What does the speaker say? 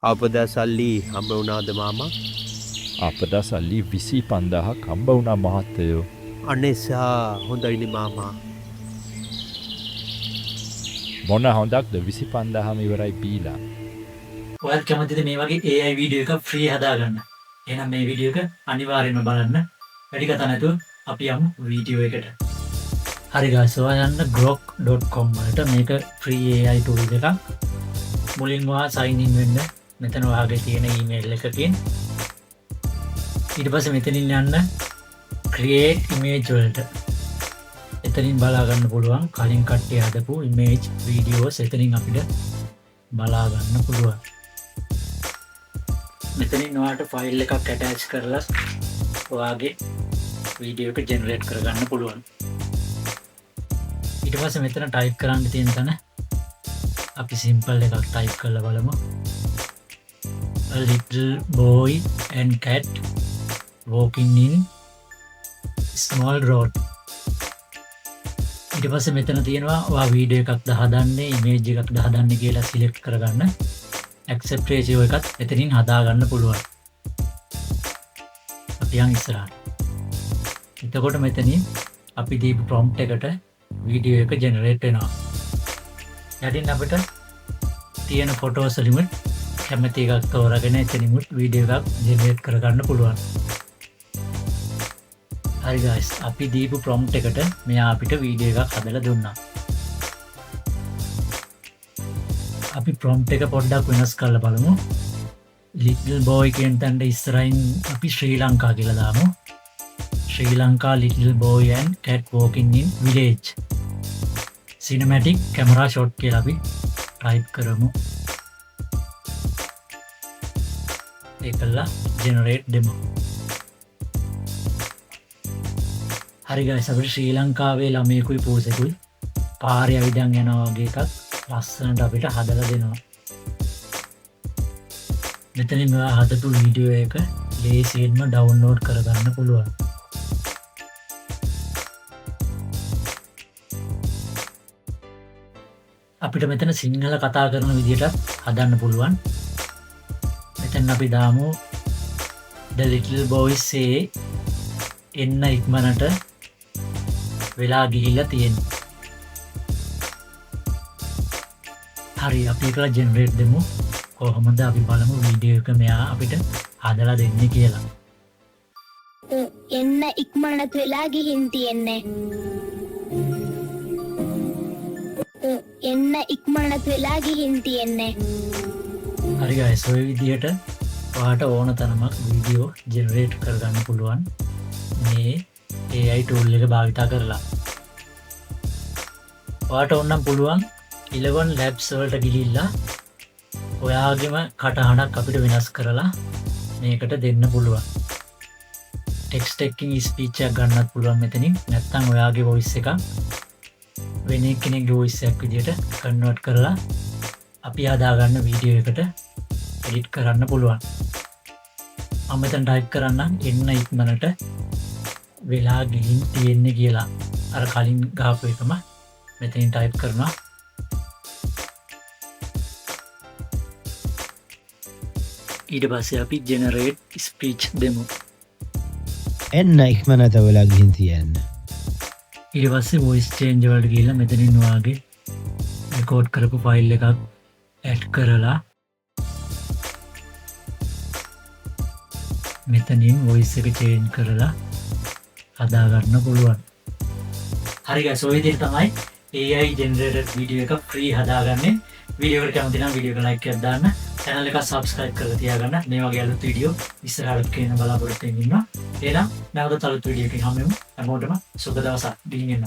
අපදා සල්ලි හම්බ වුණාද මාමා? අපදා සල්ලි 25000ක් හම්බ වුණා මහත්තයෝ. අනේසා හොඳයිනේ මාමා. මොන හොඳක්ද 25000ම ඉවරයි බීලා. ඔයාලට කැමතිද මේ වගේ AI වීඩියෝ එකක් ෆ්‍රී හදාගන්න? එහෙනම් මේ වීඩියෝ එක අනිවාර්යෙන්ම බලන්න. වැඩි කතා නැතුව අපි යමු වීඩියෝ එකට. හරි guys, ඔයා යන්න grok.com වලට. මේක free AI tool එකක්. මුලින්ම ඔයා sign in වෙන්න. මෙතන ඔයාගේ තියෙන email එකකින්. ඊට පස්සේ මෙතනින් යන්න create image වලට. එතනින් බලා ගන්න පුළුවන් කලින් කට්ටිය හදපු image videos එතනින් අපිට බලා ගන්න පුළුවන්. මෙතනින් ඔයාට ෆයිල් එකක් attach කරලා ඔයාගේ වීඩියෝ එක ජෙනරේට් කරගන්න පුළුවන්. ඊට පස්සේ මෙතන ටයිප් කරන්න තියෙන තැන අපි සිම්පල් එකක් ටයිප් කරලා බලමු. A little boy and cat walking in small road. ඊට පස්සේ මෙතන තියෙනවා ඔයා වීඩියෝ එකක්ද හදන්නේ ඉමේජ් එකක්ද හදන්නේ කියලා සිලෙක්ට් කරගන්න. accept ratio එකත් එතනින් හදාගන්න පුළුවන්. අපි යන් ඉස්සරහට. එතකොට මෙතනින් අපි දීපු prompt එකට වීඩියෝ එක ජෙනරේට් වෙනවා. යටින් අපිට තියෙන ෆොටෝස් වලින් කැමති එකක් තෝරාගෙන එතනිමුත් වීඩියෝ එකක් ජෙනරේට් කරගන්න පුළුවන්. හරි guys, අපි දීපු prompt එකට මෙයා අපිට වීඩියෝ එකක් හදලා දුන්නා. අපි prompt එක පොඩ්ඩක් වෙනස් කරලා බලමු. little boy කියන තැනට ඉස්සරහින් අපි ශ්‍රී ලංකා කියලා දාමු. ශ්‍රී Lanka little boy and cat walking in village. cinematic camera shot කියලා අපි type කරමු. ඒකලා generate demo. හරි guys, අපිට ශ්‍රී ලංකාවේ ළමයෙකුයි පූසෙකුයි පාරේ ඇවිදන් යනවා වගේ එකක් ලස්සනට අපිට හදලා දෙනවා. මෙතනින් ඔයා හදපු වීඩියෝ එක ලේසියෙන්ම ඩවුන්ලෝඩ් කරගන්න පුළුවන්. අපිට මෙතන සිංහල කතා කරන විදිහට හදන්න පුළුවන්. මෙතන අපි දාමු the little boy say එන්න ඉක්මනට වෙලා ගිහිල්ලා තියෙනවා. හරි, අපි ඒකලා ජෙනරේට් දෙමු. කොහොමද අපි බලමු වීඩියෝ එක මෙයා අපිට හදලා දෙන්නේ කියලා. එන්න ඉක්මනට වෙලා ගිහින් තියෙන්නේ. එන්න ඉක්මනට වෙලා ගිහින් තියෙන්නේ. හරි guys, ඔය විදිහට ඔයාට ඕන තරමක් වීඩියෝ ජෙනරේට් කරගන්න පුළුවන් මේ AI tool එක භාවිතා කරලා. ඔයාට ඕනම් පුළුවන් 11 labs වලට ගිහිල්ලා ඔයාගේම කටහඬක් අපිට වෙනස් කරලා මේකට දෙන්න පුළුවන්. text taking speech එකක් ගන්නත් පුළුවන් මෙතනින්. නැත්නම් ඔයාගේ voice එක වෙන කෙනෙක්ගේ voice එකක් විදිහට convert කරලා අපි හදාගන්න වීඩියෝ එකට edit කරන්න පුළුවන්. මම මෙතන type කරන්නම් එන්න ඉක්මනට වෙලා ගිහින් තියෙන්නේ කියලා. අර කලින් ගහපු එකම මෙතනින් type කරනවා. ඊට පස්සේ අපි generate speech දෙමු. එන්න ඉක්මනට වෙලා ගිහින් තියෙන්න. ඊට පස්සේ voice change වලට ගිහිල්ලා මෙතනින් ඔයාගේ record කරපු file එකක් add කරලා මෙතනින් voice එක change කරලා හදාගන්න පුළුවන්. හරි guys, ඔය විදිහට තමයි AI generated video එක free හදාගන්නේ. වීඩියෝ එකට කැමති නම් වීඩියෝ එක like එකක් දාන්න. channel එක subscribe කරලා තියාගන්න. මේ වගේ අලුත් වීඩියෝ ඉස්සරහට කියන බලාපොරොත්තු වෙන්න ඉන්නවා. එහෙනම් නැවත අලුත් වීඩියෝ එකකින් හමු වෙමු. හැමෝටම සුබ දවසක්. දිනින්න.